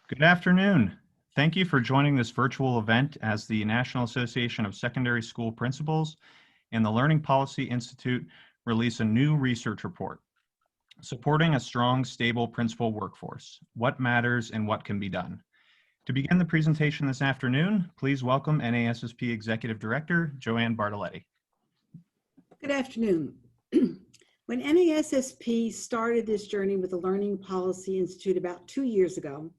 Good afternoon. Thank you for joining this virtual event as the National Association of Secondary School Principals and the Learning Policy Institute release a new research report, Supporting a Strong, Stable Principal Workforce, What Matters and What Can Be Done. To begin the presentation this afternoon, please welcome NASSP Executive Director, Joanne Bartoletti. Good afternoon. When NASSP started this journey with the Learning Policy Institute about 2 years ago,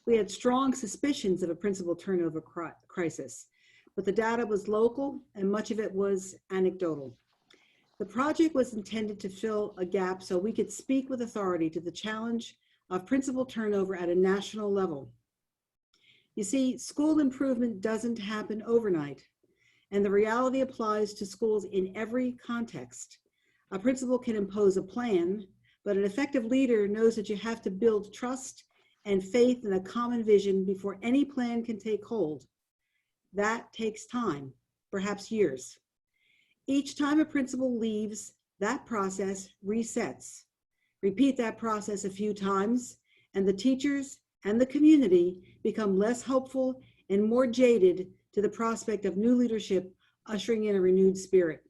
we had strong suspicions of a principal turnover crisis, but the data was local and much of it was anecdotal. The project was intended to fill a gap so we could speak with authority to the challenge of principal turnover at a national level. You see, school improvement doesn't happen overnight, and the reality applies to schools in every context. A principal can impose a plan, but an effective leader knows that you have to build trust and faith in a common vision before any plan can take hold. That takes time, perhaps years. Each time a principal leaves, that process resets. Repeat that process a few times, and the teachers and the community become less hopeful and more jaded to the prospect of new leadership ushering in a renewed spirit.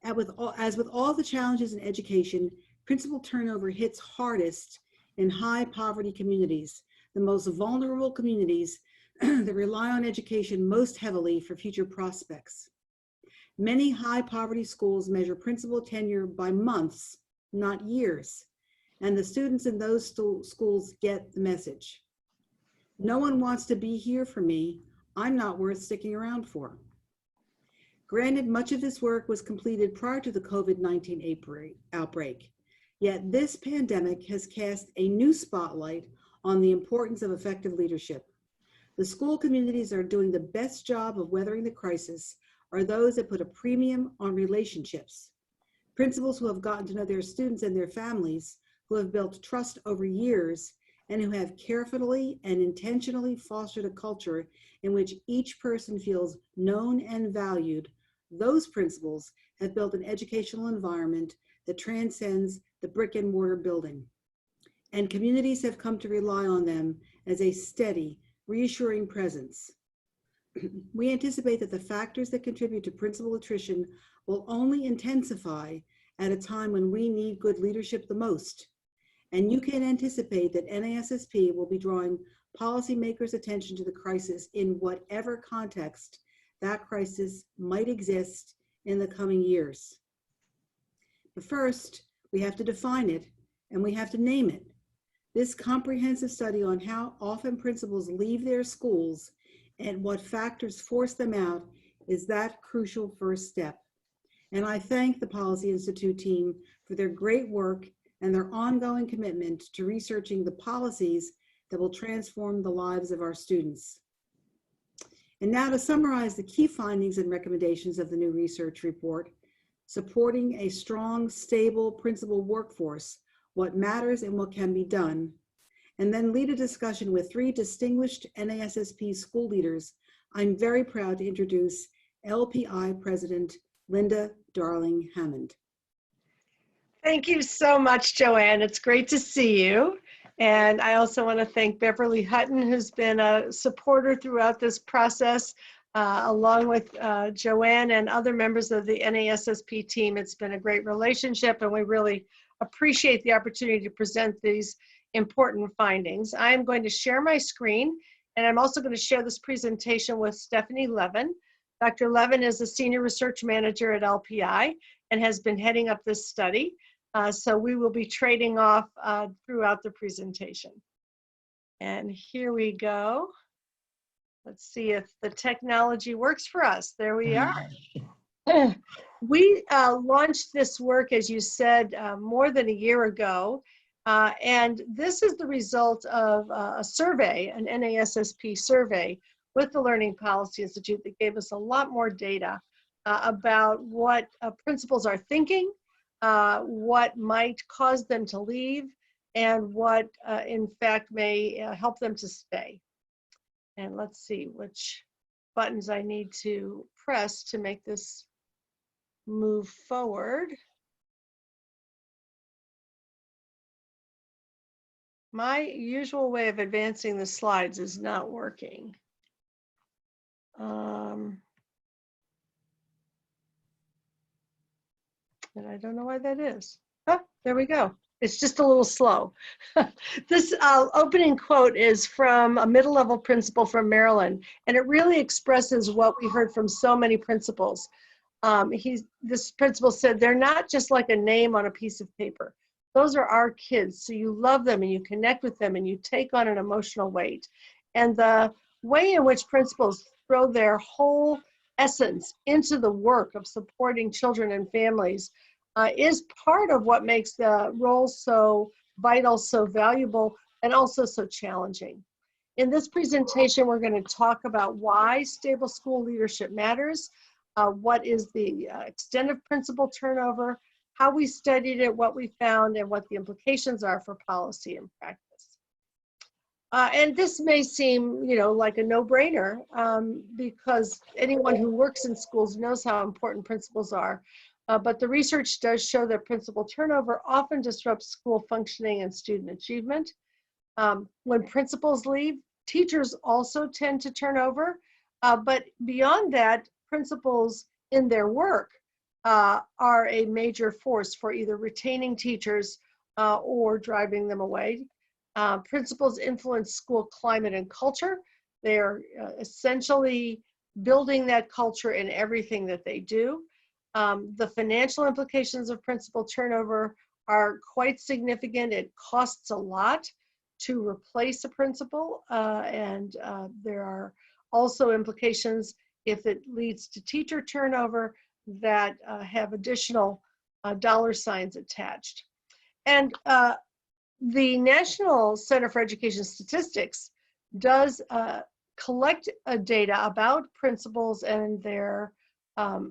As with all the challenges in education, principal turnover hits hardest in high poverty communities, the most vulnerable communities that rely on education most heavily for future prospects. Many high poverty schools measure principal tenure by months, not years, and the students in those schools get the message. No one wants to be here for me. I'm not worth sticking around for. Granted, much of this work was completed prior to the COVID-19 outbreak, yet this pandemic has cast a new spotlight on the importance of effective leadership. The school communities that are doing the best job of weathering the crisis are those that put a premium on relationships. Principals who have gotten to know their students and their families, who have built trust over years, and who have carefully and intentionally fostered a culture in which each person feels known and valued. Those principals have built an educational environment that transcends the brick and mortar building. And communities have come to rely on them as a steady, reassuring presence. We anticipate that the factors that contribute to principal attrition will only intensify at a time when we need good leadership the most. And you can anticipate that NASSP will be drawing policymakers' attention to the crisis in whatever context that crisis might exist in the coming years. But first, we have to define it and we have to name it. This comprehensive study on how often principals leave their schools and what factors force them out is that crucial first step. And I thank the Policy Institute team for their great work and their ongoing commitment to researching the policies that will transform the lives of our students. And now to summarize the key findings and recommendations of the new research report, Supporting a Strong, Stable Principal Workforce, What Matters and What Can Be Done, and then lead a discussion with 3 distinguished NASSP school leaders. I'm very proud to introduce LPI President Linda Darling Hammond. Thank you so much, Joanne. It's great to see you. And I also want to thank Beverly Hutton, who's been a supporter throughout this process, along with Joanne and other members of the NASSP team. It's been a great relationship, and we really appreciate the opportunity to present these important findings. I'm going to share my screen, and I'm also going to share this presentation with Stephanie Levin. Dr. Levin is a senior research manager at LPI and has been heading up this study. So we will be trading off throughout the presentation. And here we go. Let's see if the technology works for us. There we are. We launched this work, as you said, more than a year ago. And this is the result of a survey, an NASSP survey with the Learning Policy Institute that gave us a lot more data about what principals are thinking, what might cause them to leave, and what in fact may help them to stay. And let's see which buttons I need to press to make this move forward. My usual way of advancing the slides is not working. And I don't know why that is. Oh, there we go. It's just a little slow. This opening quote is from a middle level principal from Maryland, and it really expresses what we heard from so many principals. This principal said, they're not just like a name on a piece of paper. Those are our kids. So you love them and you connect with them and you take on an emotional weight. And the way in which principals throw their whole essence into the work of supporting children and families is part of what makes the role so vital, so valuable, and also so challenging. In this presentation, we're going to talk about why stable school leadership matters, what is the extent of principal turnover, how we studied it, what we found, and what the implications are for policy and practice. And this may seem, like a no-brainer because anyone who works in schools knows how important principals are. But the research does show that principal turnover often disrupts school functioning and student achievement. When principals leave, teachers also tend to turn over. But beyond that, principals in their work are a major force for either retaining teachers or driving them away. Principals influence school climate and culture. They are essentially building that culture in everything that they do. The financial implications of principal turnover are quite significant. It costs a lot to replace a principal, and there are also implications if it leads to teacher turnover that have additional dollar signs attached. And the National Center for Education Statistics does collect data about principals and their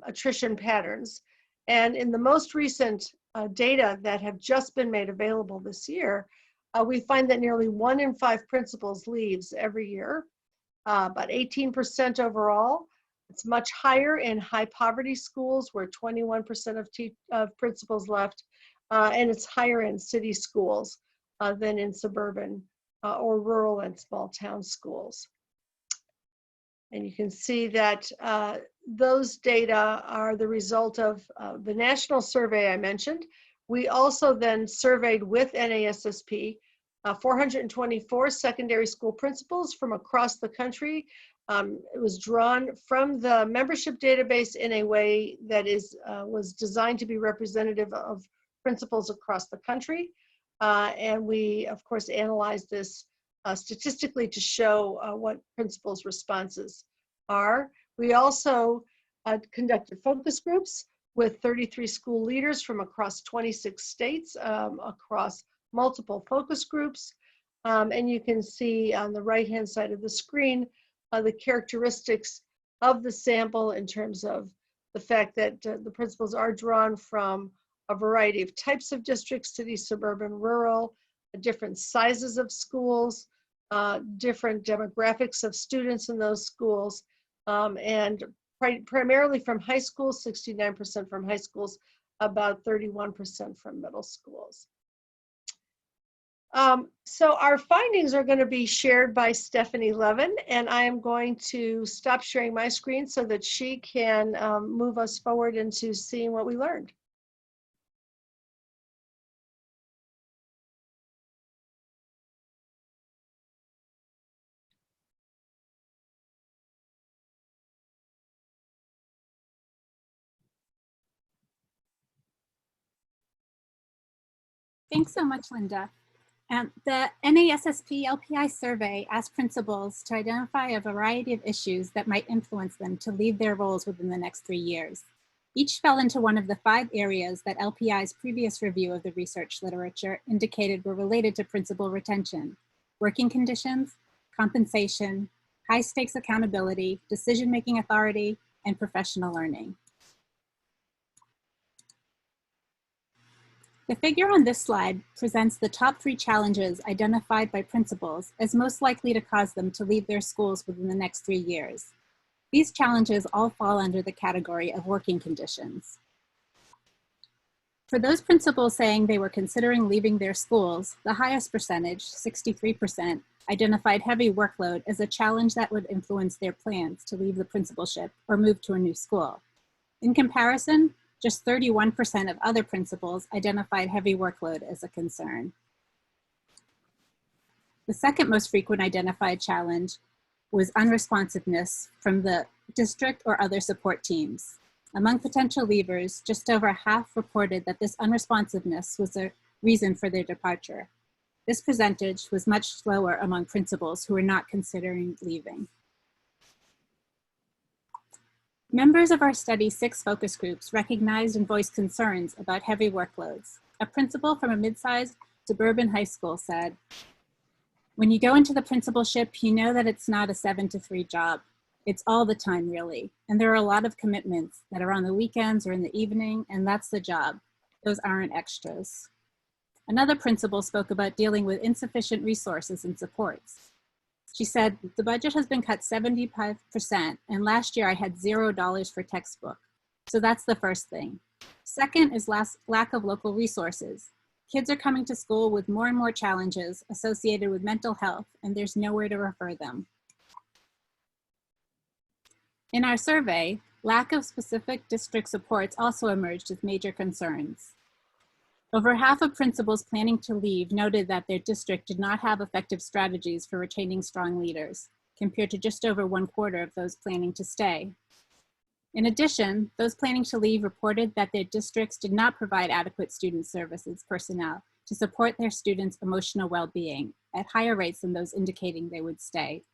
attrition patterns. And in the most recent data that have just been made available this year, we find that nearly 1 in 5 principals leaves every year, about 18% overall. It's much higher in high poverty schools where 21% of principals left, and it's higher in city schools than in suburban or rural and small town schools. And you can see that those data are the result of the national survey I mentioned. We also then surveyed with NASSP 424 secondary school principals from across the country. It was drawn from the membership database in a way that was designed to be representative of principals across the country. And we, of course, analyzed this statistically to show what principals' responses are. We also conducted focus groups with 33 school leaders from across 26 states, across multiple focus groups. And you can see on the right-hand side of the screen the characteristics of the sample in terms of the fact that the principals are drawn from a variety of types of districts, city, suburban, rural, different sizes of schools, different demographics of students in those schools, and primarily from high schools, 69% from high schools, about 31% from middle schools. So our findings are going to be shared by Stephanie Levin, and I am going to stop sharing my screen so that she can move us forward into seeing what we learned. Thanks so much, Linda. The NASSP LPI survey asked principals to identify a variety of issues that might influence them to leave their roles within the next 3 years. Each fell into one of the 5 areas that LPI's previous review of the research literature indicated were related to principal retention: working conditions, compensation, high stakes accountability, decision-making authority, and professional learning. The figure on this slide presents the top 3 challenges identified by principals as most likely to cause them to leave their schools within the next 3 years. These challenges all fall under the category of working conditions. For those principals saying they were considering leaving their schools, the highest percentage, 63%, identified heavy workload as a challenge that would influence their plans to leave the principalship or move to a new school. In comparison, just 31% of other principals identified heavy workload as a concern. The second most frequent identified challenge was unresponsiveness from the district or other support teams. Among potential leavers, just over half reported that this unresponsiveness was a reason for their departure. This percentage was much lower among principals who were not considering leaving. Members of our study's 6 focus groups recognized and voiced concerns about heavy workloads. A principal from a mid-sized suburban high school said, "When you go into the principalship, you know that it's not a 7 to 3 job. It's all the time, really. And there are a lot of commitments that are on the weekends or in the evening, and that's the job. Those aren't extras." Another principal spoke about dealing with insufficient resources and supports. She said, "The budget has been cut 75%, and last year I had $0 for textbook. So that's the first thing. Second is lack of local resources. Kids are coming to school with more and more challenges associated with mental health, and there's nowhere to refer them." In our survey, lack of specific district supports also emerged as major concerns. Over half of principals planning to leave noted that their district did not have effective strategies for retaining strong leaders, compared to just over 1/4 of those planning to stay. In addition, those planning to leave reported that their districts did not provide adequate student services personnel to support their students' emotional well-being at higher rates than those indicating they would stay.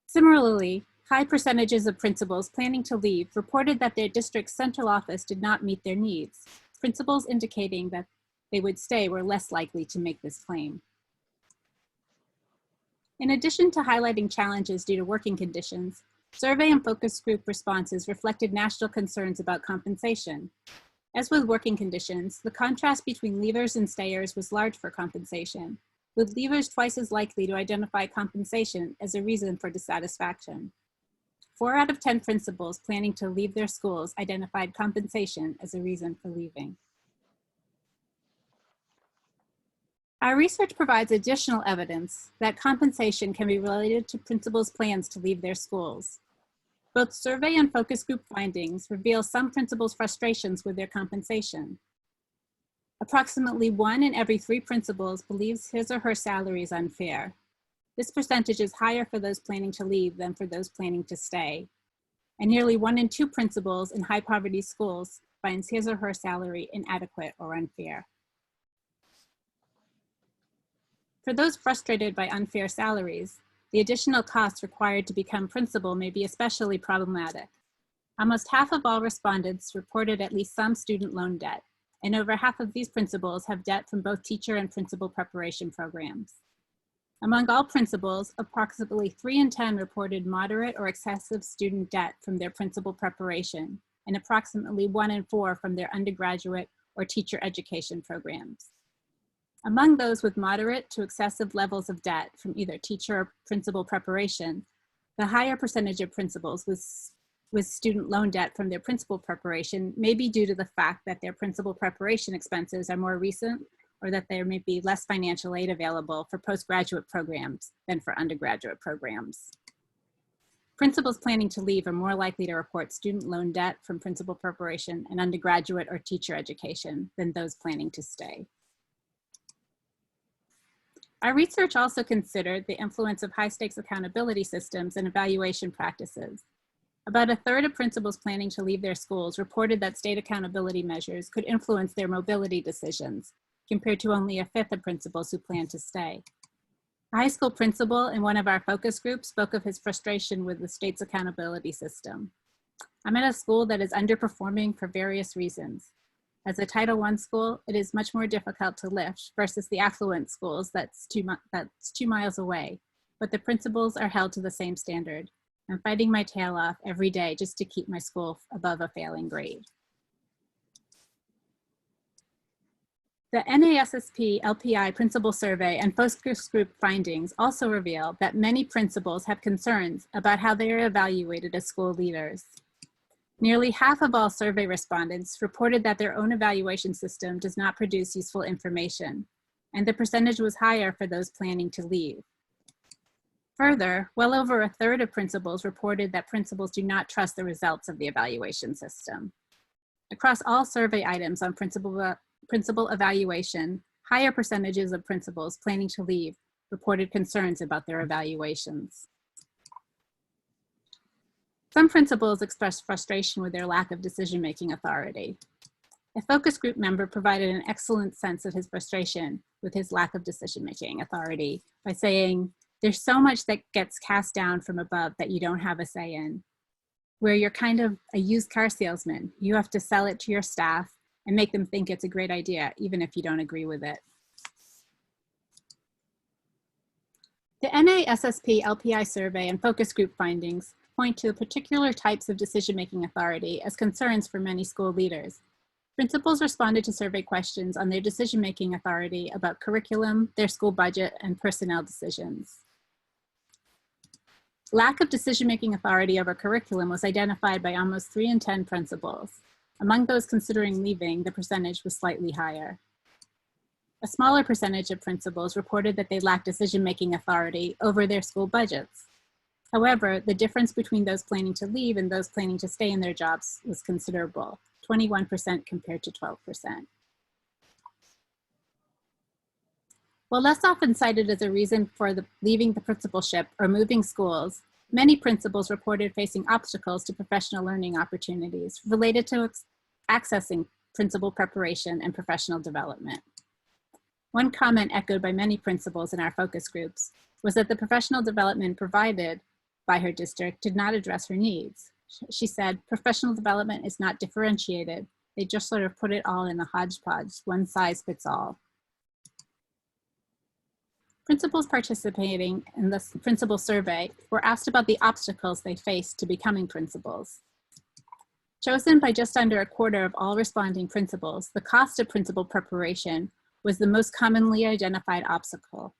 Similarly, high percentages of principals planning to leave reported that their district's central office did not meet their needs. Principals indicating that they would stay were less likely to make this claim. In addition to highlighting challenges due to working conditions, survey and focus group responses reflected national concerns about compensation. As with working conditions, the contrast between leavers and stayers was large for compensation, with leavers twice as likely to identify compensation as a reason for dissatisfaction. 4 out of 10 principals planning to leave their schools identified compensation as a reason for leaving. Our research provides additional evidence that compensation can be related to principals' plans to leave their schools. Both survey and focus group findings reveal some principals' frustrations with their compensation. Approximately 1 in every 3 principals believes his or her salary is unfair. This percentage is higher for those planning to leave than for those planning to stay. And nearly 1 in 2 principals in high poverty schools finds his or her salary inadequate or unfair. For those frustrated by unfair salaries, the additional costs required to become principal may be especially problematic. Almost half of all respondents reported at least some student loan debt, and over half of these principals have debt from both teacher and principal preparation programs. Among all principals, approximately 3 in 10 reported moderate or excessive student debt from their principal preparation, and approximately 1 in 4 from their undergraduate or teacher education programs. Among those with moderate to excessive levels of debt from either teacher or principal preparation, the higher percentage of principals with student loan debt from their principal preparation may be due to the fact that their principal preparation expenses are more recent, or that there may be less financial aid available for postgraduate programs than for undergraduate programs. Principals planning to leave are more likely to report student loan debt from principal preparation and undergraduate or teacher education than those planning to stay. Our research also considered the influence of high-stakes accountability systems and evaluation practices. About 1/3 of principals planning to leave their schools reported that state accountability measures could influence their mobility decisions, compared to only 1/5 of principals who plan to stay. A high school principal in one of our focus groups spoke of his frustration with the state's accountability system. "I'm at a school that is underperforming for various reasons. As a Title I school, it is much more difficult to lift versus the affluent schools that's 2 miles away, but the principals are held to the same standard. I'm fighting my tail off every day just to keep my school above a failing grade." The NASSP LPI Principal Survey and Focus Group findings also reveal that many principals have concerns about how they are evaluated as school leaders. Nearly half of all survey respondents reported that their own evaluation system does not produce useful information, and the percentage was higher for those planning to leave. Further, well over a third of principals reported that principals do not trust the results of the evaluation system. Across all survey items on principal evaluation, higher percentages of principals planning to leave reported concerns about their evaluations. Some principals expressed frustration with their lack of decision-making authority. A focus group member provided an excellent sense of his frustration with his lack of decision-making authority by saying, "There's so much that gets cast down from above that you don't have a say in. Where you're kind of a used car salesman, you have to sell it to your staff and make them think it's a great idea, even if you don't agree with it." The NASSP LPI survey and focus group findings point to particular types of decision-making authority as concerns for many school leaders. Principals responded to survey questions on their decision-making authority about curriculum, their school budget, and personnel decisions. Lack of decision-making authority over curriculum was identified by almost 3 in 10 principals. Among those considering leaving, the percentage was slightly higher. A smaller percentage of principals reported that they lacked decision-making authority over their school budgets. However, the difference between those planning to leave and those planning to stay in their jobs was considerable, 21% compared to 12%. While less often cited as a reason for leaving the principalship or moving schools, many principals reported facing obstacles to professional learning opportunities related to accessing principal preparation and professional development. One comment echoed by many principals in our focus groups was that the professional development provided by her district did not address her needs. She said, "Professional development is not differentiated. They just sort of put it all in a hodgepodge, one size fits all." Principals participating in the principal survey were asked about the obstacles they faced to becoming principals. Chosen by just under a quarter of all responding principals, the cost of principal preparation was the most commonly identified obstacle.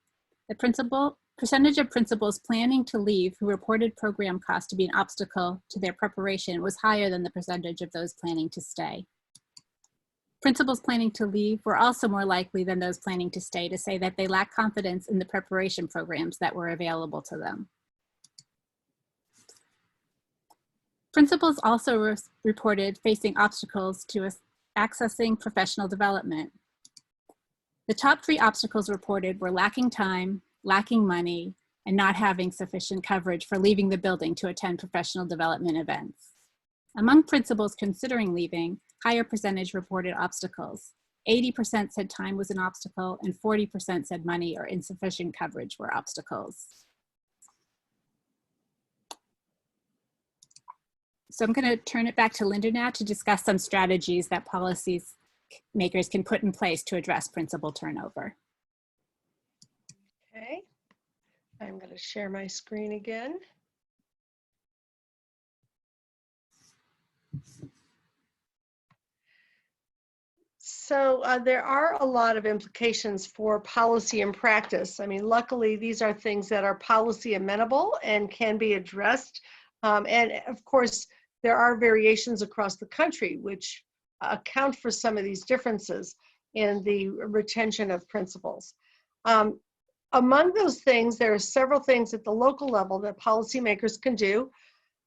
The percentage of principals planning to leave who reported program costs to be an obstacle to their preparation was higher than the percentage of those planning to stay. Principals planning to leave were also more likely than those planning to stay to say that they lack confidence in the preparation programs that were available to them. Principals also reported facing obstacles to accessing professional development. The top 3 obstacles reported were lacking time, lacking money, and not having sufficient coverage for leaving the building to attend professional development events. Among principals considering leaving, higher percentage reported obstacles. 80% said time was an obstacle, and 40% said money or insufficient coverage were obstacles. So I'm going to turn it back to Linda now to discuss some strategies that policies makers can put in place to address principal turnover. Okay, I'm going to share my screen again. So there are a lot of implications for policy and practice. I mean, luckily, these are things that are policy amenable and can be addressed. And of course, there are variations across the country which account for some of these differences in the retention of principals. Among those things, there are several things at the local level that policymakers can do.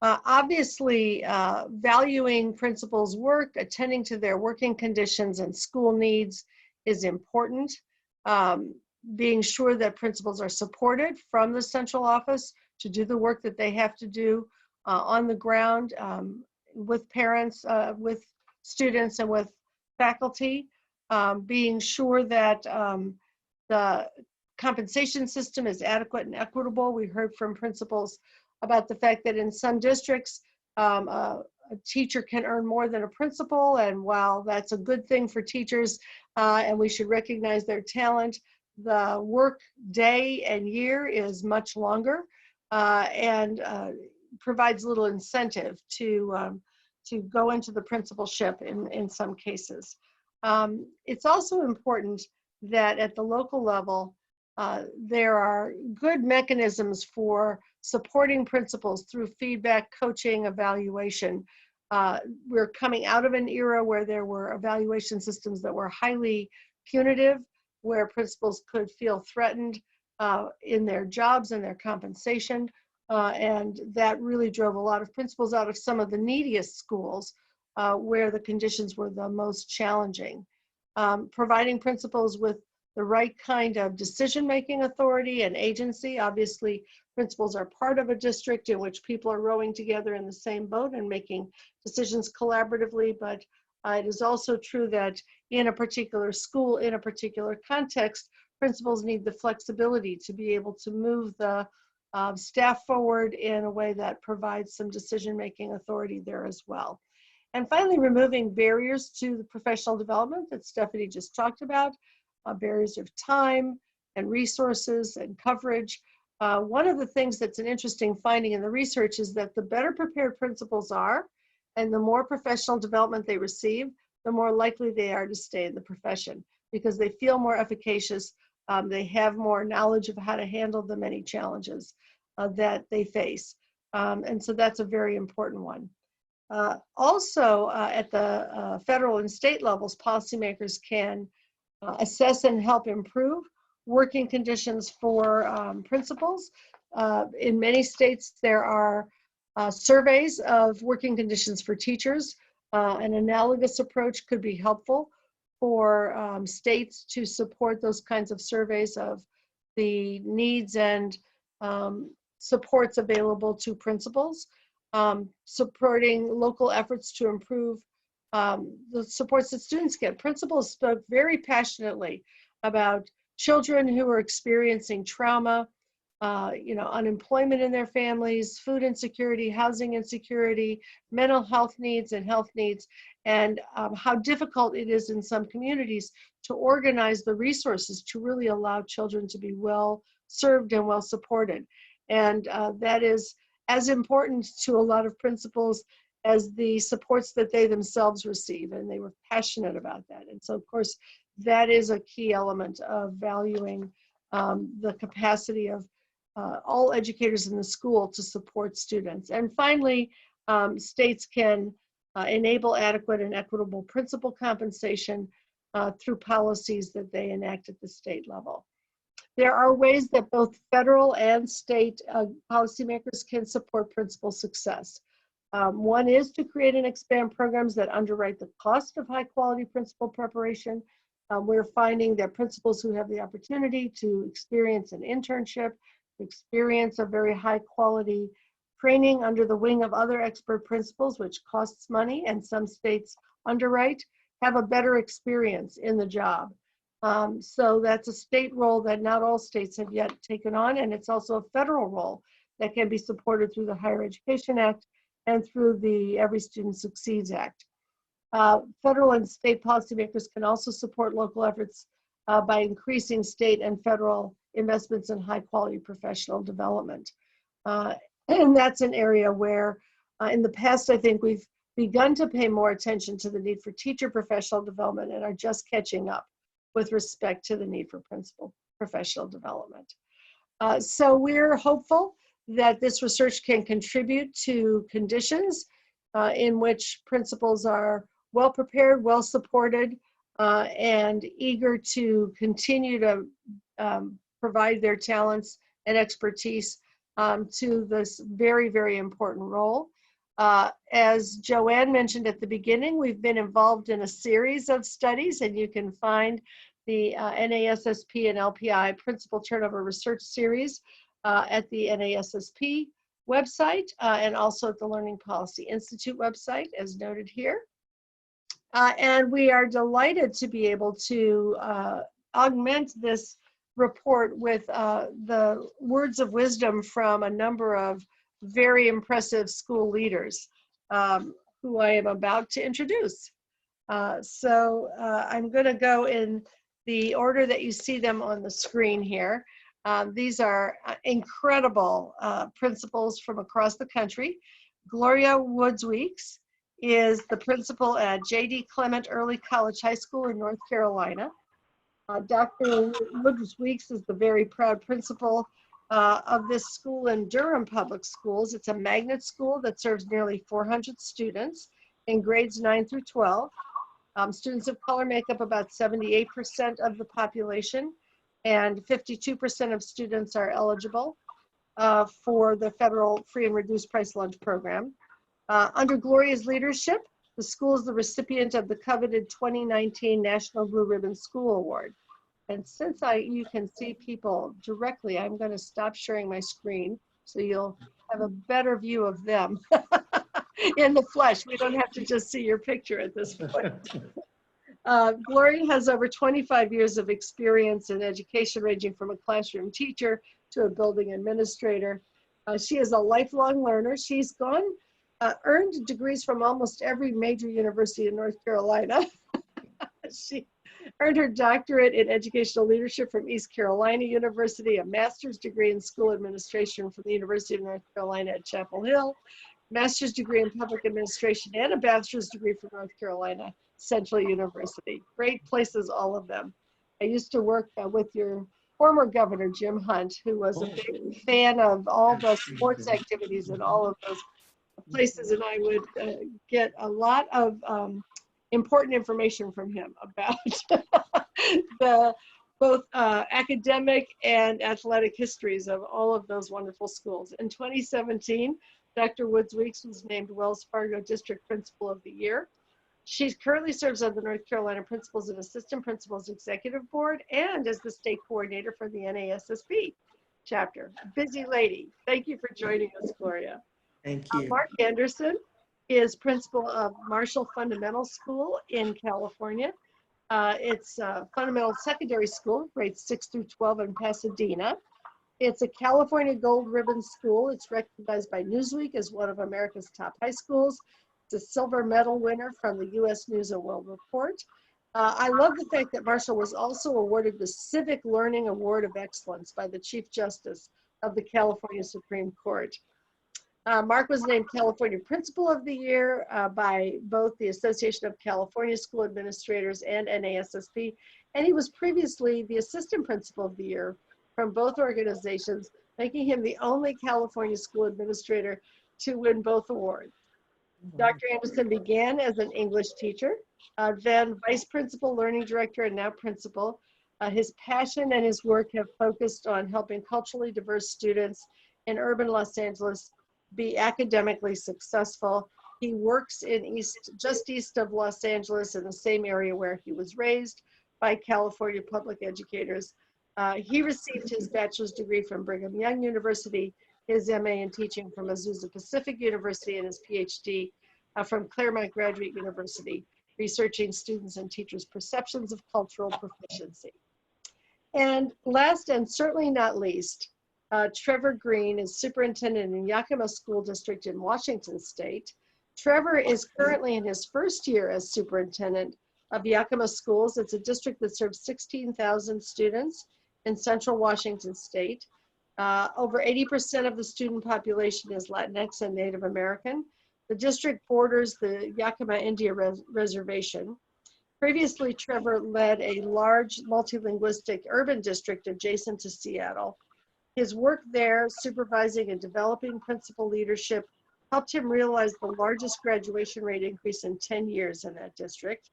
Obviously, valuing principals' work, attending to their working conditions and school needs is important. Being sure that principals are supported from the central office to do the work that they have to do on the ground with parents, with students, and with faculty. Being sure that the compensation system is adequate and equitable. We heard from principals about the fact that in some districts, a teacher can earn more than a principal, and while that's a good thing for teachers, and we should recognize their talent, the work day and year is much longer and provides little incentive to go into the principalship in some cases. It's also important that at the local level, there are good mechanisms for supporting principals through feedback, coaching, evaluation. We're coming out of an era where there were evaluation systems that were highly punitive, where principals could feel threatened in their jobs and their compensation. And that really drove a lot of principals out of some of the neediest schools where the conditions were the most challenging. Providing principals with the right kind of decision-making authority and agency. Obviously, principals are part of a district in which people are rowing together in the same boat and making decisions collaboratively, but it is also true that in a particular school, in a particular context, principals need the flexibility to be able to move the staff forward in a way that provides some decision-making authority there as well. And finally, removing barriers to the professional development that Stephanie just talked about, barriers of time and resources and coverage. One of the things that's an interesting finding in the research is that the better prepared principals are, and the more professional development they receive, the more likely they are to stay in the profession because they feel more efficacious. They have more knowledge of how to handle the many challenges that they face. And so that's a very important one. Also, at the federal and state levels, policymakers can assess and help improve working conditions for principals. In many states, there are surveys of working conditions for teachers. An analogous approach could be helpful for states to support those kinds of surveys of the needs and supports available to principals, supporting local efforts to improve the supports that students get. Principals spoke very passionately about children who are experiencing trauma, unemployment in their families, food insecurity, housing insecurity, mental health needs, and how difficult it is in some communities to organize the resources to really allow children to be well served and well supported. And that is as important to a lot of principals as the supports that they themselves receive, and they were passionate about that. And so, of course, that is a key element of valuing the capacity of all educators in the school to support students. And finally, states can enable adequate and equitable principal compensation through policies that they enact at the state level. There are ways that both federal and state policymakers can support principal success. One is to create and expand programs that underwrite the cost of high quality principal preparation. We're finding that principals who have the opportunity to experience an internship, experience a very high quality training under the wing of other expert principals, which costs money and some states underwrite, have a better experience in the job. So that's a state role that not all states have yet taken on, and it's also a federal role that can be supported through the Higher Education Act and through the Every Student Succeeds Act. Federal and state policymakers can also support local efforts by increasing state and federal investments in high quality professional development. And that's an area where in the past, I think we've begun to pay more attention to the need for teacher professional development and are just catching up with respect to the need for principal professional development. So we're hopeful that this research can contribute to conditions in which principals are well prepared, well supported, and eager to continue to provide their talents and expertise to this very, very important role. As Joanne mentioned at the beginning, we've been involved in a series of studies, and you can find the NASSP and LPI Principal Turnover Research Series at the NASSP website and also at the Learning Policy Institute website, as noted here. And we are delighted to be able to augment this report with the words of wisdom from a number of very impressive school leaders who I am about to introduce. So I'm going to go in the order that you see them on the screen here. These are incredible principals from across the country. Gloria Woods Weeks is the principal at J.D. Clement Early College High School in North Carolina. Dr. Woods Weeks is the very proud principal of this school in Durham Public Schools. It's a magnet school that serves nearly 400 students in grades 9 through 12. Students of color make up about 78% of the population, and 52% of students are eligible for the federal free and reduced price lunch program. Under Gloria's leadership, the school is the recipient of the coveted 2019 National Blue Ribbon School Award. And since you can see people directly, I'm going to stop sharing my screen so you'll have a better view of them in the flesh. We don't have to just see your picture at this point. Gloria has over 25 years of experience in education, ranging from a classroom teacher to a building administrator. She is a lifelong learner. She's earned degrees from almost every major university in North Carolina. She earned her doctorate in educational leadership from East Carolina University, a master's degree in school administration from the University of North Carolina at Chapel Hill, master's degree in public administration, and a bachelor's degree from North Carolina Central University. Great places, all of them. I used to work with your former governor, Jim Hunt, who was a big fan of all the sports activities in all of those places, and I would get a lot of important information from him about both academic and athletic histories of all of those wonderful schools. In 2017, Dr. Woods Weeks was named Wells Fargo District Principal of the Year. She currently serves on the North Carolina Principals and Assistant Principals Executive Board and as the state coordinator for the NASSP chapter. Busy lady. Thank you for joining us, Gloria. Thank you. Mark Anderson is principal of Marshall Fundamental School in California. It's a fundamental secondary school, grades 6 through 12 in Pasadena. It's a California Gold Ribbon school. It's recognized by Newsweek as one of America's top high schools. It's a silver medal winner from the U.S. News and World Report. I love the fact that Marshall was also awarded the Civic Learning Award of Excellence by the Chief Justice of the California Supreme Court. Mark was named California Principal of the Year by both the Association of California School Administrators and NASSP, and he was previously the Assistant Principal of the Year from both organizations, making him the only California school administrator to win both awards. Dr. Anderson began as an English teacher, then Vice Principal, Learning Director, and now Principal. His passion and his work have focused on helping culturally diverse students in urban Los Angeles be academically successful. He works in just east of Los Angeles, in the same area where he was raised by California public educators. He received his bachelor's degree from Brigham Young University, his MA in teaching from Azusa Pacific University, and his PhD from Claremont Graduate University, researching students and teachers' perceptions of cultural proficiency. And last and certainly not least, Trevor Green is superintendent in Yakima School District in Washington State. Trevor is currently in his first year as superintendent of Yakima Schools. It's a district that serves 16,000 students in central Washington State. Over 80% of the student population is Latinx and Native American. The district borders the Yakima Indian Reservation. Previously, Trevor led a large multilinguistic urban district adjacent to Seattle. His work there, supervising and developing principal leadership, helped him realize the largest graduation rate increase in 10 years in that district.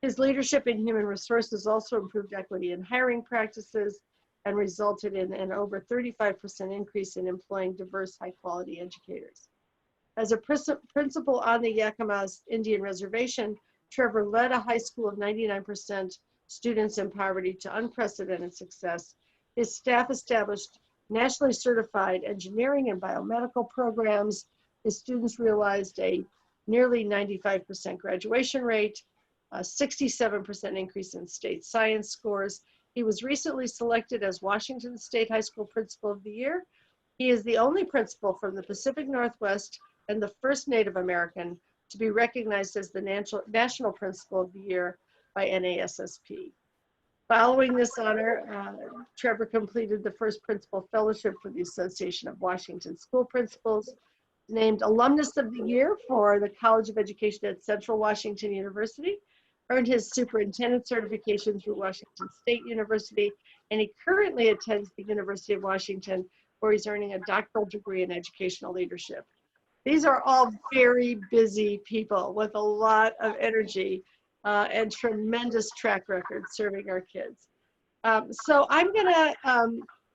His leadership in human resources also improved equity in hiring practices and resulted in an over 35% increase in employing diverse, high-quality educators. As a principal on the Yakima Indian Reservation, Trevor led a high school of 99% students in poverty to unprecedented success. His staff established nationally certified engineering and biomedical programs. His students realized a nearly 95% graduation rate, a 67% increase in state science scores. He was recently selected as Washington State High School Principal of the Year. He is the only principal from the Pacific Northwest and the first Native American to be recognized as the National Principal of the Year by NASSP. Following this honor, Trevor completed the first Principal Fellowship for the Association of Washington School Principals, named Alumnus of the Year for the College of Education at Central Washington University, earned his superintendent certification through Washington State University, and he currently attends the University of Washington, where he's earning a doctoral degree in educational leadership. These are all very busy people with a lot of energy and tremendous track record serving our kids. So I'm gonna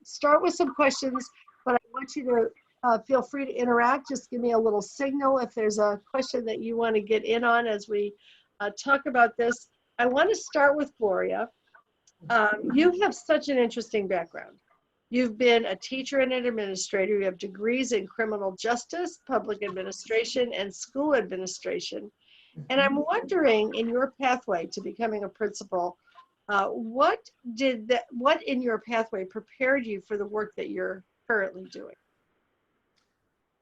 start with some questions, but I want you to feel free to interact. Just give me a little signal if there's a question that you want to get in on as we talk about this. I want to start with Gloria. You have such an interesting background. You've been a teacher and an administrator. You have degrees in criminal justice, public administration, and school administration. And I'm wondering, in your pathway to becoming a principal, what in your pathway prepared you for the work that you're currently doing?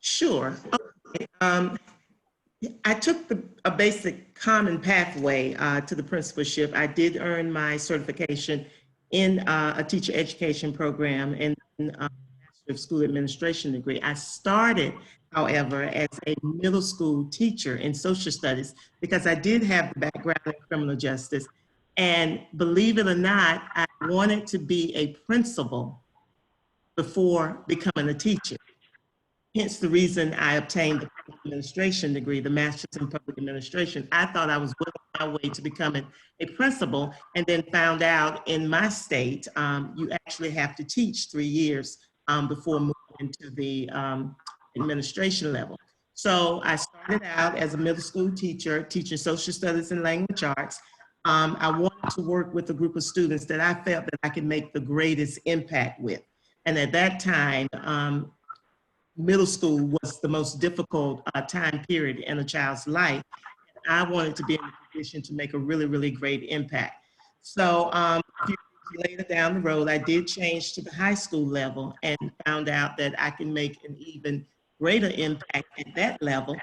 Sure. Okay. I took a basic common pathway to the principalship. I did earn my certification in a teacher education program and a Master of School Administration degree. I started, however, as a middle school teacher in social studies because I did have the background in criminal justice. And believe it or not, I wanted to be a principal before becoming a teacher. Hence the reason I obtained the public administration degree, the master's in public administration. I thought I was well on my way to becoming a principal, and then found out in my state, you actually have to teach 3 years before moving into the administration level. So I started out as a middle school teacher, teaching social studies and language arts. I wanted to work with a group of students that I felt that I could make the greatest impact with. And at that time, middle school was the most difficult time period in a child's life. I wanted to be in a position to make a really, really great impact. So a few years later down the road, I did change to the high school level and found out that I can make an even greater impact at that level.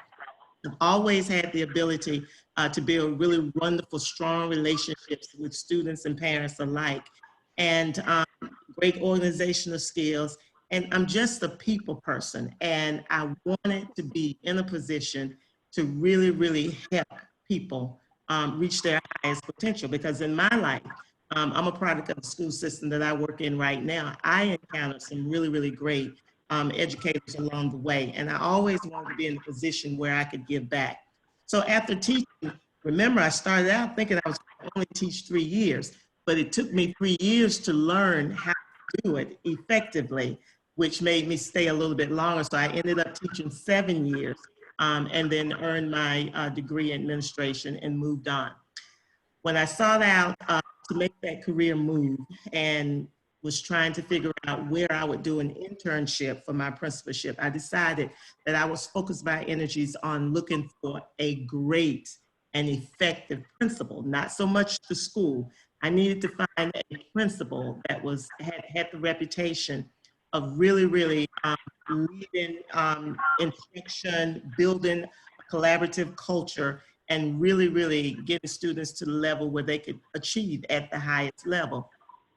I've always had the ability to build really wonderful, strong relationships with students and parents alike, and great organizational skills. And I'm just a people person, and I wanted to be in a position to really, really help people reach their highest potential. Because in my life, I'm a product of the school system that I work in right now. I encountered some really, really great educators along the way, and I always wanted to be in a position where I could give back. So after teaching, remember, I started out thinking I was going to only teach 3 years, but it took me 3 years to learn how to do it effectively, which made me stay a little bit longer. So I ended up teaching 7 years and then earned my degree in administration and moved on. When I sought out to make that career move and was trying to figure out where I would do an internship for my principalship, I decided that I was focused my energies on looking for a great and effective principal, not so much the school. I needed to find a principal that had the reputation of really, really leading instruction, building a collaborative culture, and really, really getting students to the level where they could achieve at the highest level.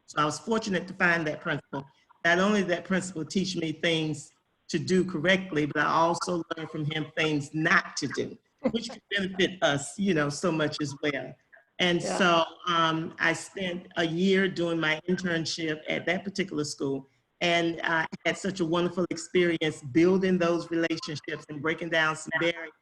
So I was fortunate to find that principal. Not only did that principal teach me things to do correctly, but I also learned from him things not to do, which could benefit us, you know, so much as well. And so I spent a year doing my internship at that particular school, and I had such a wonderful experience building those relationships and breaking down some barriers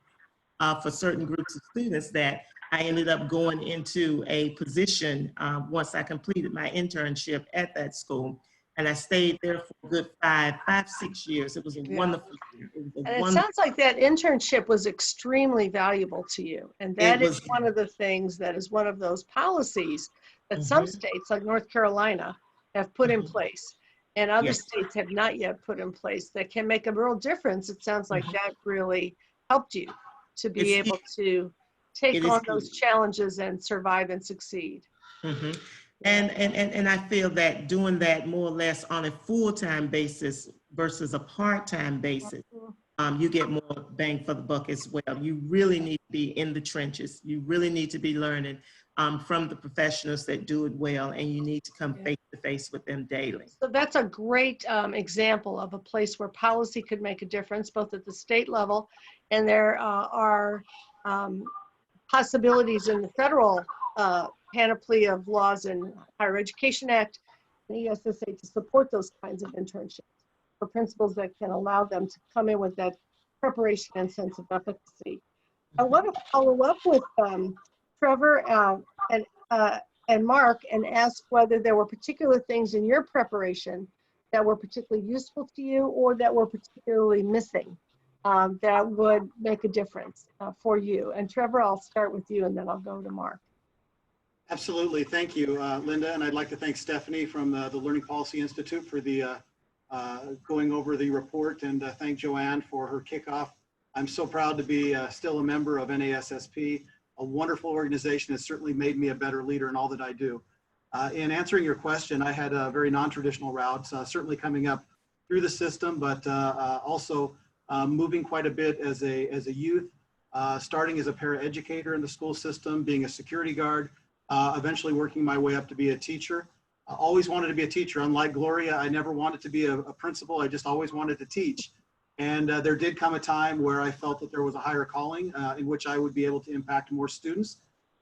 for certain groups of students that I ended up going into a position once I completed my internship at that school. And I stayed there for a good 6 years. It was a wonderful year. And it sounds like that internship was extremely valuable to you. And that is one of the things that is one of those policies that some states like North Carolina have put in place and other states have not yet put in place that can make a real difference. It sounds like that really helped you to be able to take on those challenges and survive and succeed. And I feel that doing that more or less on a full-time basis versus a part-time basis, you get more bang for the buck as well. You really need to be in the trenches. You really need to be learning from the professionals that do it well, and you need to come face to face with them daily. So that's a great example of a place where policy could make a difference, both at the state level, and there are possibilities in the federal panoply of laws and Higher Education Act and ESSA to support those kinds of internships for principals that can allow them to come in with that preparation and sense of efficacy. I want to follow up with Trevor and Mark and ask whether there were particular things in your preparation that were particularly useful to you or that were particularly missing that would make a difference for you. And Trevor, I'll start with you and then I'll go to Mark. Absolutely. Thank you, Linda. And I'd like to thank Stephanie from the Learning Policy Institute for the going over the report, and thank Joanne for her kickoff. I'm so proud to be still a member of NASSP, a wonderful organization that certainly made me a better leader in all that I do. In answering your question, I had a very non-traditional route, certainly coming up through the system, but also moving quite a bit as a youth, starting as a paraeducator in the school system, being a security guard, eventually working my way up to be a teacher. I always wanted to be a teacher. Unlike Gloria, I never wanted to be a principal. I just always wanted to teach. And there did come a time where I felt that there was a higher calling in which I would be able to impact more students.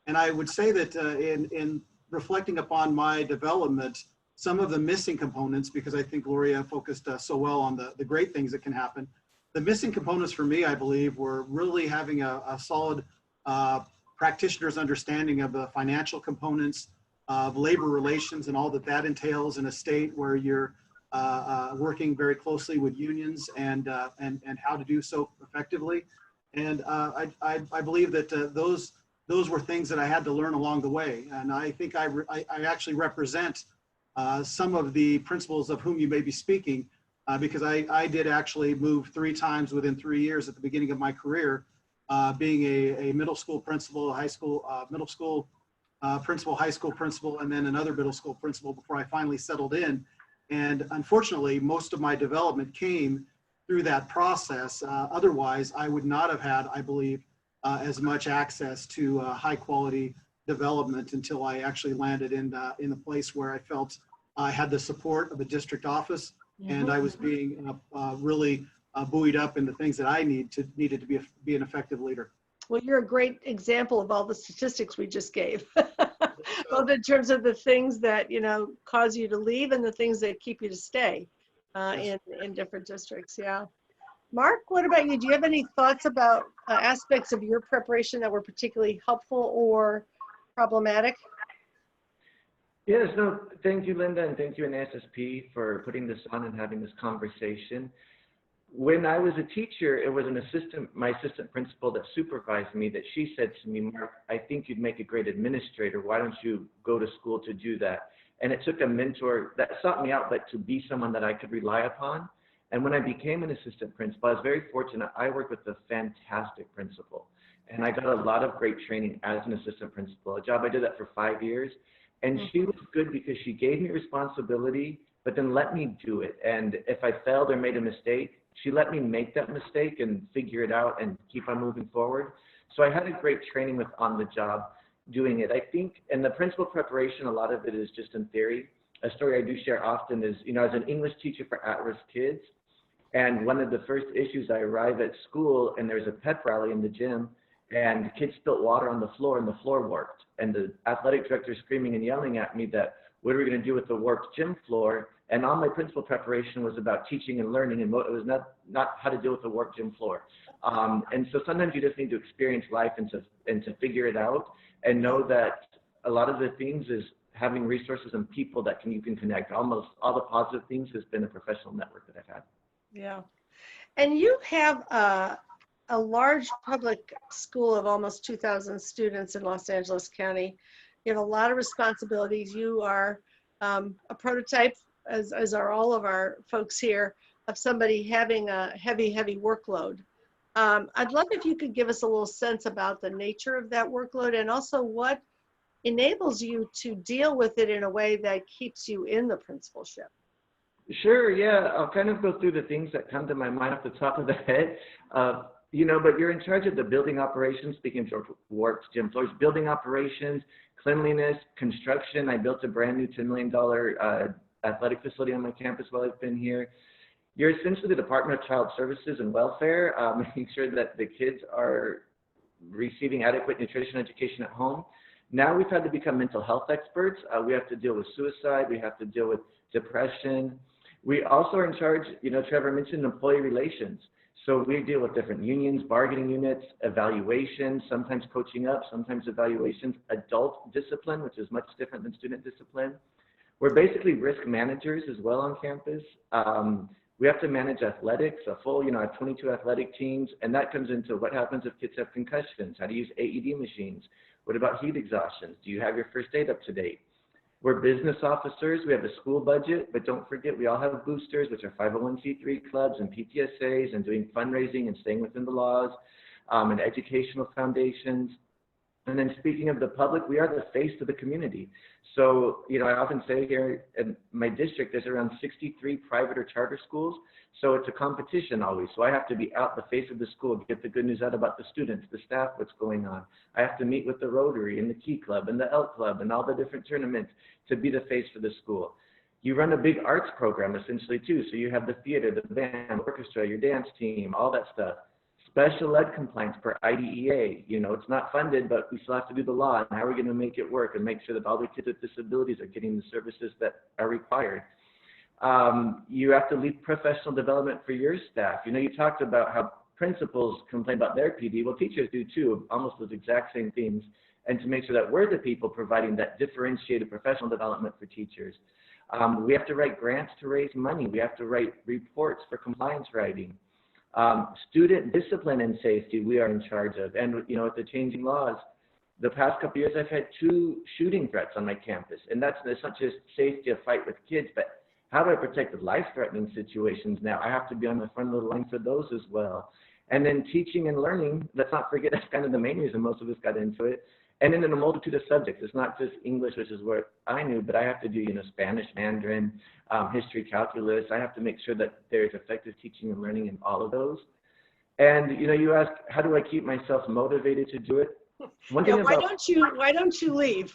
And I would say that in reflecting upon my development, some of the missing components, because I think Gloria focused so well on the great things that can happen, the missing components for me, I believe, were really having a solid practitioner's understanding of the financial components of labor relations and all that that entails in a state where you're working very closely with unions and how to do so effectively. And I believe that those were things that I had to learn along the way. And I think I actually represent some of the principals of whom you may be speaking, because I did actually move 3 times within 3 years at the beginning of my career, being a middle school principal, a high school, middle school principal, high school principal, and then another middle school principal before I finally settled in. And unfortunately, most of my development came through that process. Otherwise, I would not have had, I believe, as much access to high quality development until I actually landed in a place where I felt I had the support of the district office, and I was being really buoyed up in the things that I needed to be an effective leader. Well, you're a great example of all the statistics we just gave, both in terms of the things that, you know, cause you to leave and the things that keep you to stay in different districts. Yeah. Mark, what about you? Do you have any thoughts about aspects of your preparation that were particularly helpful or problematic? Yes, no, thank you, Linda, and thank you, NASSP, for putting this on and having this conversation. When I was a teacher, it was my assistant principal that supervised me, that she said to me, Mark, I think you'd make a great administrator. Why don't you go to school to do that? And it took a mentor that sought me out, but to be someone that I could rely upon. And when I became an assistant principal, I was very fortunate. I worked with a fantastic principal, and I got a lot of great training as an assistant principal, a job I did that for 5 years. And she was good because she gave me responsibility, but then let me do it. And if I failed or made a mistake, she let me make that mistake and figure it out and keep on moving forward. So I had a great training with on the job doing it. I think in the principal preparation, a lot of it is just in theory. A story I do share often is, you know, as an English teacher for at-risk kids, and one of the first issues, I arrive at school and there's a pep rally in the gym, and kids spilt water on the floor and the floor warped. And the athletic director screaming and yelling at me that, what are we going to do with the warped gym floor? And all my principal preparation was about teaching and learning, and it was not how to deal with the warped gym floor. And so sometimes you just need to experience life and to figure it out, and know that a lot of the things is having resources and people that you can connect. Almost all the positive things has been a professional network that I've had. Yeah. And you have a large public school of almost 2,000 students in Los Angeles County. You have a lot of responsibilities. You are a prototype, as are all of our folks here, of somebody having a heavy workload. I'd love if you could give us a little sense about the nature of that workload, and also what enables you to deal with it in a way that keeps you in the principalship. Sure, yeah, I'll kind of go through the things that come to my mind off the top of the head. You know, but you're in charge of the building operations, speaking of warped gym floors, building operations, cleanliness, construction. I built a brand new $10 million athletic facility on my campus while I've been here. You're essentially the Department of Child Services and Welfare, making sure that the kids are receiving adequate nutrition education at home. Now we've had to become mental health experts. We have to deal with suicide. We have to deal with depression. We also are in charge, you know, Trevor mentioned employee relations. So we deal with different unions, bargaining units, evaluations, sometimes coaching up, sometimes evaluations, adult discipline, which is much different than student discipline. We're basically risk managers as well on campus. We have to manage athletics, a full, I have 22 athletic teams, and that comes into what happens if kids have concussions, how to use AED machines. What about heat exhaustions? Do you have your first aid up to date? We're business officers. We have a school budget, but don't forget, we all have boosters, which are 501c3 clubs and PTSAs, and doing fundraising and staying within the laws, and educational foundations. And then speaking of the public, we are the face of the community. So, I often say here in my district, there's around 63 private or charter schools. So it's a competition always. So I have to be out the face of the school, get the good news out about the students, the staff, what's going on. I have to meet with the Rotary and the Key Club and the Elk Club and all the different tournaments to be the face for the school. You run a big arts program essentially too. So you have the theater, the band, orchestra, your dance team, all that stuff. Special ed compliance per IDEA, it's not funded, but we still have to do the law, and how are we going to make it work and make sure that all the kids with disabilities are getting the services that are required. You have to lead professional development for your staff. You talked about how principals complain about their PD. Well, teachers do too, almost those exact same things, and to make sure that we're the people providing that differentiated professional development for teachers. We have to write grants to raise money. We have to write reports for compliance writing. Student discipline and safety we are in charge of, and with the changing laws, the past couple of years I've had 2 shooting threats on my campus, and it's not just safety of fight with kids, but how do I protect the life-threatening situations now? I have to be on the front of the line for those as well. And then teaching and learning, let's not forget that's kind of the main reason most of us got into it. And then in a multitude of subjects, it's not just English, which is what I knew, but I have to do, Spanish, Mandarin, history, calculus. I have to make sure that there's effective teaching and learning in all of those. And, you ask, how do I keep myself motivated to do it? One thing why don't you leave?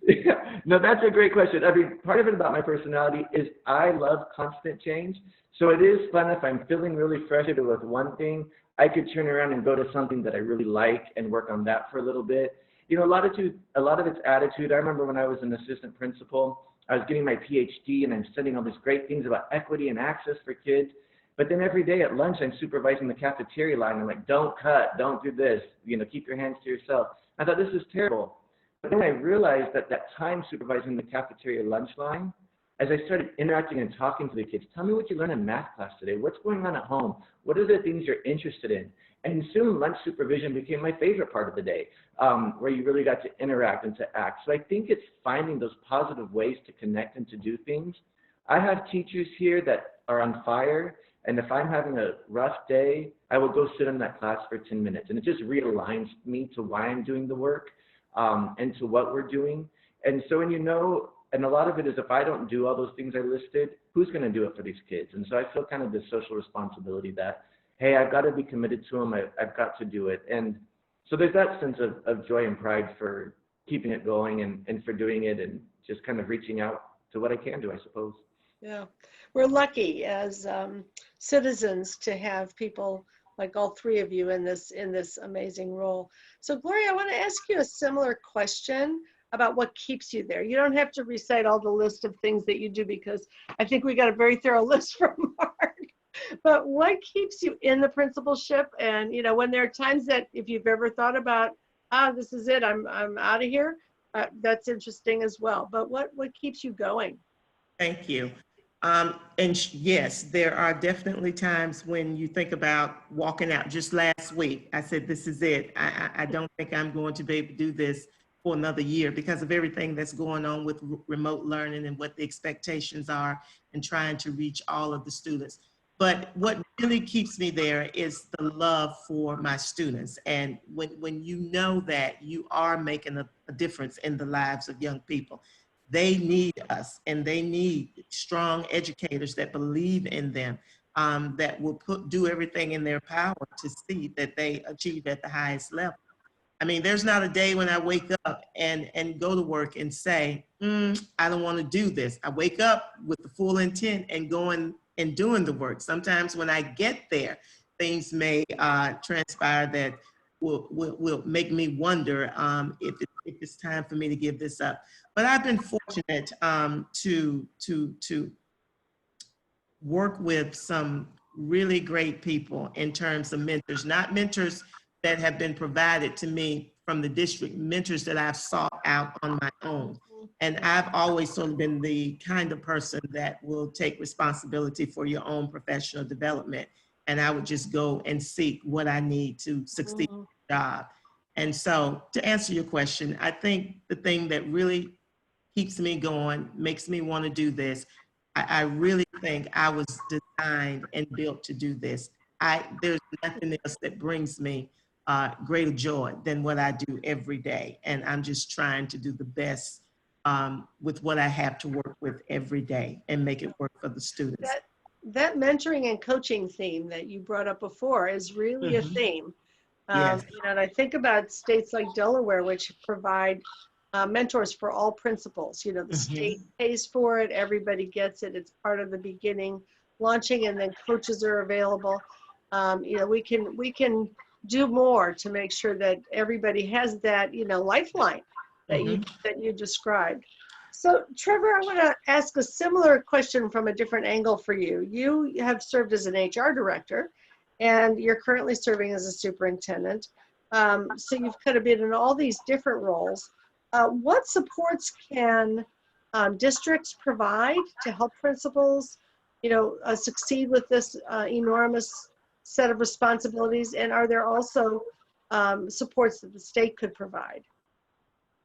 Yeah, no, that's a great question. I mean, part of it about my personality is I love constant change. So it is fun if I'm feeling really frustrated with one thing, I could turn around and go to something that I really like and work on that for a little bit. A lot of it's attitude. I remember when I was an assistant principal, I was getting my PhD and I'm studying all these great things about equity and access for kids. But then every day at lunch, I'm supervising the cafeteria line. I'm like, don't cut, don't do this, keep your hands to yourself. I thought this is terrible. But then I realized that time supervising the cafeteria lunch line, as I started interacting and talking to the kids, tell me what you learned in math class today. What's going on at home? What are the things you're interested in? And soon lunch supervision became my favorite part of the day, where you really got to interact and to act. So I think it's finding those positive ways to connect and to do things. I have teachers here that are on fire, and if I'm having a rough day, I will go sit in that class for 10 minutes. And it just realigns me to why I'm doing the work and to what we're doing. And so when and a lot of it is if I don't do all those things I listed, who's going to do it for these kids? And so I feel kind of this social responsibility that, hey, I've got to be committed to them. I've got to do it. And so there's that sense of joy and pride for keeping it going and for doing it and just kind of reaching out to what I can do, I suppose. Yeah, we're lucky as citizens to have people like all 3 of you in this amazing role. So Gloria, I want to ask you a similar question about what keeps you there. You don't have to recite all the list of things that you do because I think we got a very thorough list from Mark. But what keeps you in the principalship? And when there are times that if you've ever thought about, this is it, I'm out of here, that's interesting as well. But what keeps you going? Thank you. Yes, there are definitely times when you think about walking out. Just last week, I said, this is it. I don't think I'm going to be able to do this for another year because of everything that's going on with remote learning and what the expectations are and trying to reach all of the students. But what really keeps me there is the love for my students. And when you know that you are making a difference in the lives of young people, they need us and they need strong educators that believe in them, that will do everything in their power to see that they achieve at the highest level. I mean, there's not a day when I wake up and go to work and say, I don't want to do this. I wake up with the full intent and going and doing the work. Sometimes when I get there, things may transpire that will make me wonder if it's time for me to give this up. But I've been fortunate to work with some really great people in terms of mentors, not mentors that have been provided to me from the district, mentors that I've sought out on my own. And I've always sort of been the kind of person that will take responsibility for your own professional development. And I would just go and seek what I need to succeed in the job. And so to answer your question, I think the thing that really keeps me going, makes me want to do this, I really think I was designed and built to do this. There's nothing else that brings me greater joy than what I do every day. And I'm just trying to do the best with what I have to work with every day and make it work for the students. That mentoring and coaching theme that you brought up before is really a theme. Yes. You know, and I think about states like Delaware, which provide mentors for all principals. You know, the state pays for it, everybody gets it. It's part of the beginning, launching, and then coaches are available. You know, we can do more to make sure that everybody has that, you know, lifeline that you described. So Trevor, I want to ask a similar question from a different angle for you. You have served as an HR director, and you're currently serving as a superintendent. So you've kind of been in all these different roles. What supports can districts provide to help principals, you know, succeed with this enormous set of responsibilities? And are there also supports that the state could provide?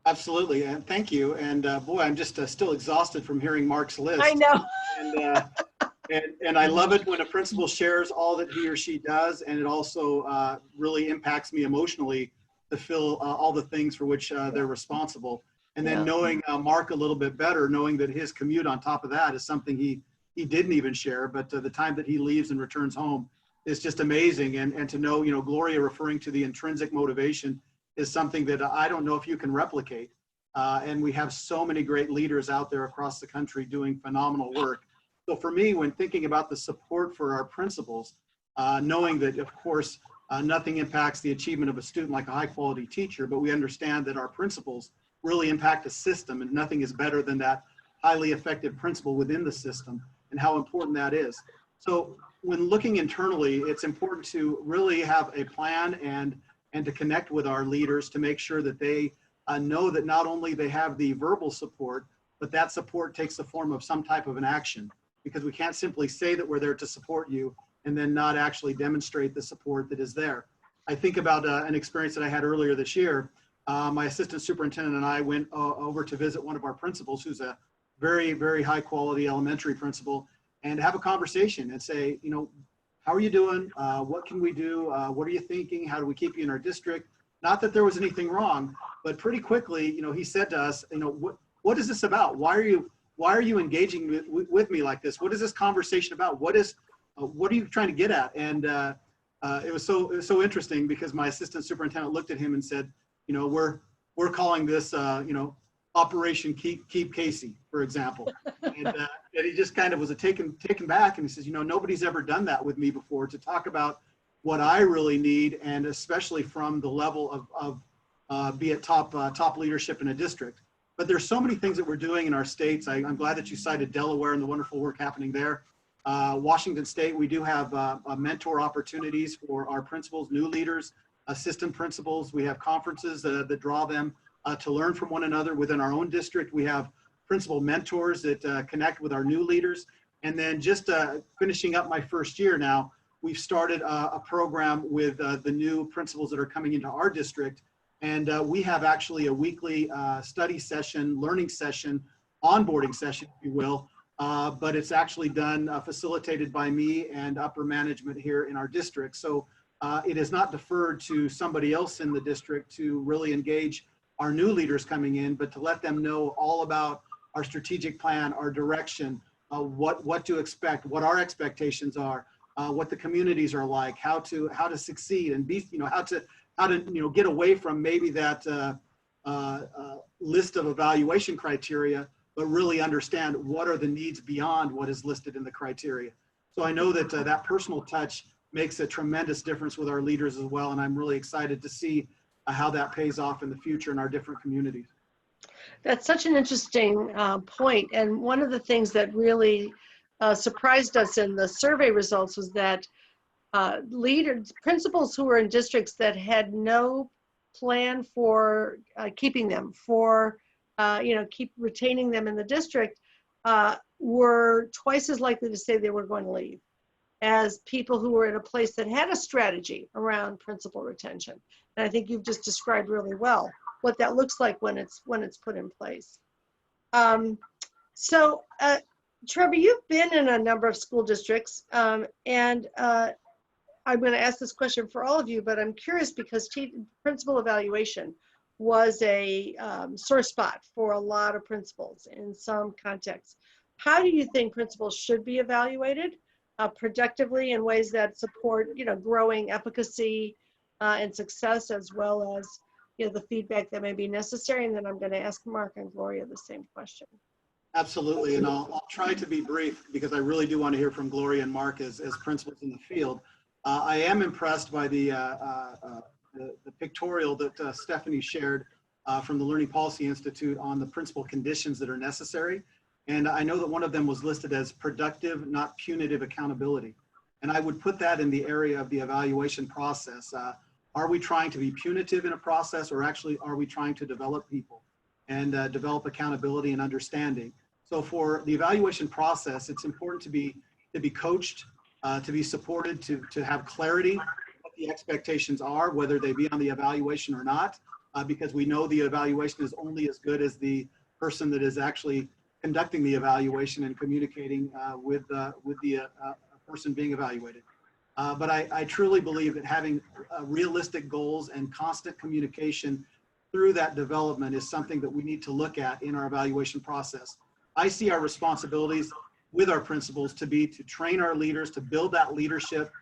Absolutely, and thank you. And boy, I'm just still exhausted from hearing Mark's list. I know. And I love it when a principal shares all that he or she does, and it also really impacts me emotionally to feel all the things for which they're responsible. And then knowing Mark a little bit better, knowing that his commute on top of that is something he didn't even share, but the time that he leaves and returns home is just amazing. And to know, you know, Gloria referring to the intrinsic motivation is something that I don't know if you can replicate. And we have so many great leaders out there across the country doing phenomenal work. So for me, when thinking about the support for our principals, knowing that, of course, nothing impacts the achievement of a student like a high quality teacher, but we understand that our principals really impact a system, and nothing is better than that highly effective principal within the system and how important that is. So when looking internally, it's important to really have a plan and to connect with our leaders to make sure that they know that not only they have the verbal support, but that support takes the form of some type of an action, because we can't simply say that we're there to support you and then not actually demonstrate the support that is there. I think about an experience that I had earlier this year. My assistant superintendent and I went over to visit one of our principals, who's a very, very high quality elementary principal, and have a conversation and say, you know, how are you doing? What can we do? What are you thinking? How do we keep you in our district? Not that there was anything wrong, but pretty quickly, you know, he said to us, you know, what is this about? Why are you engaging with me like this? What is this conversation about? What are you trying to get at? And it was so interesting, because my assistant superintendent looked at him and said, you know, we're calling this, you know, Operation Keep Casey, for example. And he just kind of was taken back, and he says, you know, nobody's ever done that with me before, to talk about what I really need, and especially from the level of be it top leadership in a district. But there's so many things that we're doing in our states. I'm glad that you cited Delaware and the wonderful work happening there. Washington State, we do have mentor opportunities for our principals, new leaders, assistant principals. We have conferences that draw them to learn from one another within our own district. We have principal mentors that connect with our new leaders. And then just finishing up my first year now, we've started a program with the new principals that are coming into our district. And we have actually a weekly study session, learning session, onboarding session, if you will. But it's actually done, facilitated by me and upper management here in our district. So it is not deferred to somebody else in the district to really engage our new leaders coming in, but to let them know all about our strategic plan, our direction, what to expect, what our expectations are, what the communities are like, how to succeed, and be, you know, how to you know, get away from maybe that list of evaluation criteria, but really understand what are the needs beyond what is listed in the criteria. So I know that that personal touch makes a tremendous difference with our leaders as well, and I'm really excited to see how that pays off in the future in our different communities. That's such an interesting point. And one of the things that really surprised us in the survey results was that principals who were in districts that had no plan for keeping them, for keep retaining them in the district, were twice as likely to say they were going to leave as people who were in a place that had a strategy around principal retention. And I think you've just described really well what that looks like when it's put in place. Trevor, you've been in a number of school districts, and I'm going to ask this question for all of you, but I'm curious because principal evaluation was a sore spot for a lot of principals in some contexts. How do you think principals should be evaluated productively in ways that support, growing efficacy and success, as well as, the feedback that may be necessary? And then I'm going to ask Mark and Gloria the same question. Absolutely, and I'll try to be brief because I really do want to hear from Gloria and Mark as principals in the field. I am impressed by the pictorial that Stephanie shared from the Learning Policy Institute on the principal conditions that are necessary. And I know that one of them was listed as productive, not punitive accountability. And I would put that in the area of the evaluation process. Are we trying to be punitive in a process, or actually are we trying to develop people and develop accountability and understanding? So for the evaluation process, it's important to be coached, to be supported, to have clarity what the expectations are, whether they be on the evaluation or not, because we know the evaluation is only as good as the person that is actually conducting the evaluation and communicating with the person being evaluated. But I truly believe that having realistic goals and constant communication through that development is something that we need to look at in our evaluation process. I see our responsibilities with our principals to train our leaders, to build that leadership,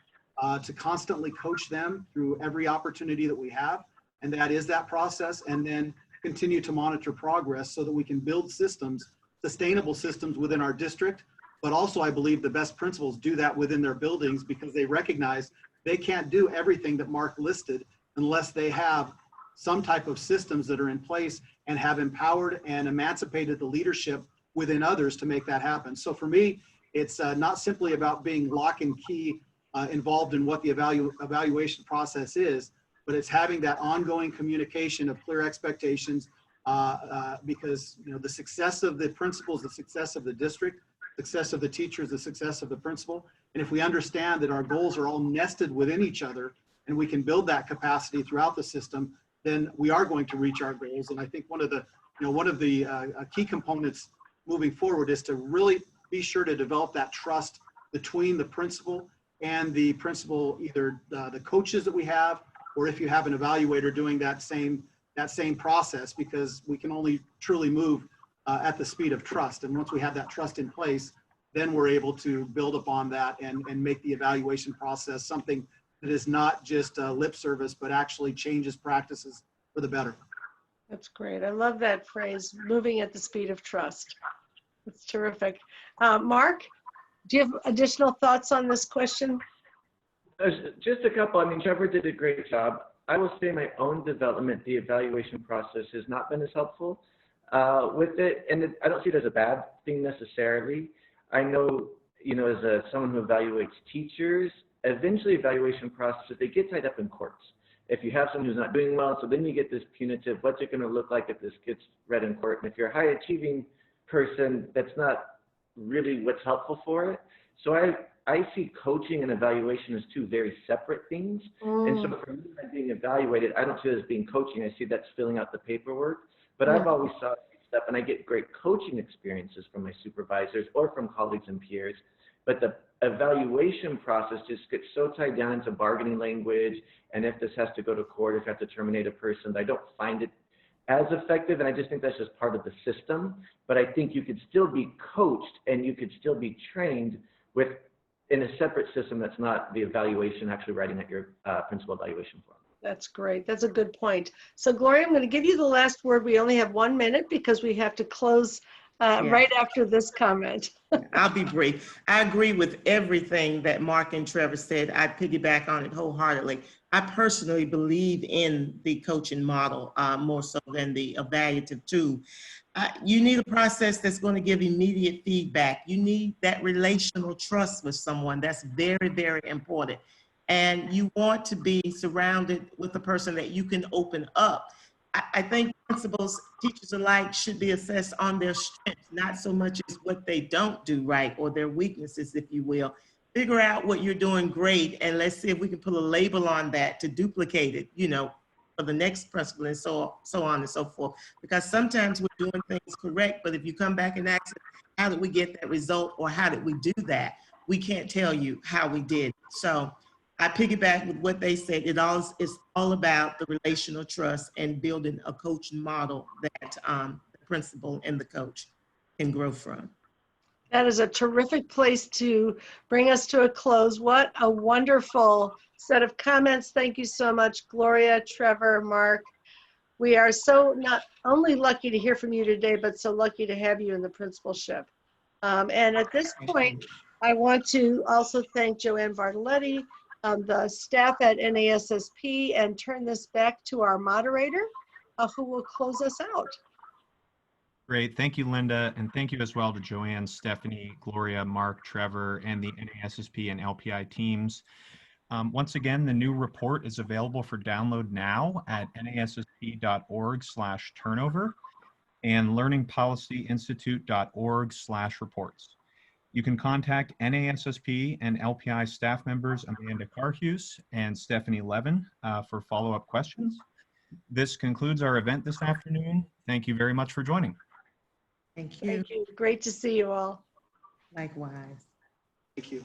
to constantly coach them through every opportunity that we have. And that is that process. And then continue to monitor progress so that we can build systems, sustainable systems within our district. But also I believe the best principals do that within their buildings because they recognize they can't do everything that Mark listed unless they have some type of systems that are in place and have empowered and emancipated the leadership within others to make that happen. So for me, it's not simply about being lock and key involved in what the evaluation process is, but it's having that ongoing communication of clear expectations because the success of the principals, the success of the district, success of the teachers, the success of the principal. And if we understand that our goals are all nested within each other and we can build that capacity throughout the system, then we are going to reach our goals. And I think one of the key components moving forward is to really be sure to develop that trust between the principal and the principal, either the coaches that we have, or if you have an evaluator doing that same process, because we can only truly move at the speed of trust. And once we have that trust in place, then we're able to build upon that and make the evaluation process something that is not just lip service, but actually changes practices for the better. That's great. I love that phrase, moving at the speed of trust. That's terrific. Mark, do you have additional thoughts on this question? Just a couple. I mean, Trevor did a great job. I will say my own development, the evaluation process has not been as helpful with it. And I don't see it as a bad thing necessarily. I know, as someone who evaluates teachers, eventually evaluation processes, they get tied up in courts. If you have someone who's not doing well, so then you get this punitive, what's it going to look like if this gets read in court? And if you're a high achieving person, that's not really what's helpful for it. So I see coaching and evaluation as two very separate things. And so for me, when being evaluated, I don't see it as being coaching. I see that's filling out the paperwork. But I've always sought stuff, and I get great coaching experiences from my supervisors or from colleagues and peers. But the evaluation process just gets so tied down into bargaining language, and if this has to go to court, if you have to terminate a person, I don't find it as effective, and I just think that's just part of the system. But I think you could still be coached and you could still be trained in a separate system that's not the evaluation, actually writing at your principal evaluation form. That's great. That's a good point. So Gloria, I'm going to give you the last word. We only have 1 minute because we have to close right after this comment. I'll be brief. I agree with everything that Mark and Trevor said. I piggyback on it wholeheartedly. I personally believe in the coaching model more so than the evaluative tool. You need a process that's going to give immediate feedback. You need that relational trust with someone. That's very, very important. And you want to be surrounded with a person that you can open up. I think principals, teachers alike, should be assessed on their strengths, not so much as what they don't do right or their weaknesses, if you will. Figure out what you're doing great, and let's see if we can put a label on that to duplicate it, you know, for the next principal, and so on and so forth. Because sometimes we're doing things correct, but if you come back and ask, how did we get that result, or how did we do that? We can't tell you how we did. So I piggyback with what they said. It's all about the relational trust and building a coaching model that the principal and the coach can grow from. That is a terrific place to bring us to a close. What a wonderful set of comments. Thank you so much, Gloria, Trevor, Mark. We are so not only lucky to hear from you today, but so lucky to have you in the principalship. And at this point, I want to also thank Joanne Bartoletti, the staff at NASSP, and turn this back to our moderator, who will close us out. Great. Thank you, Linda. And thank you as well to Joanne, Stephanie, Gloria, Mark, Trevor, and the NASSP and LPI teams. Once again, the new report is available for download now at nassp.org/turnover and learningpolicyinstitute.org/reports. You can contact NASSP and LPI staff members Amanda Carhuse and Stephanie Levin for follow-up questions. This concludes our event this afternoon. Thank you very much for joining. Thank you. Thank you. Great to see you all. Likewise. Thank you.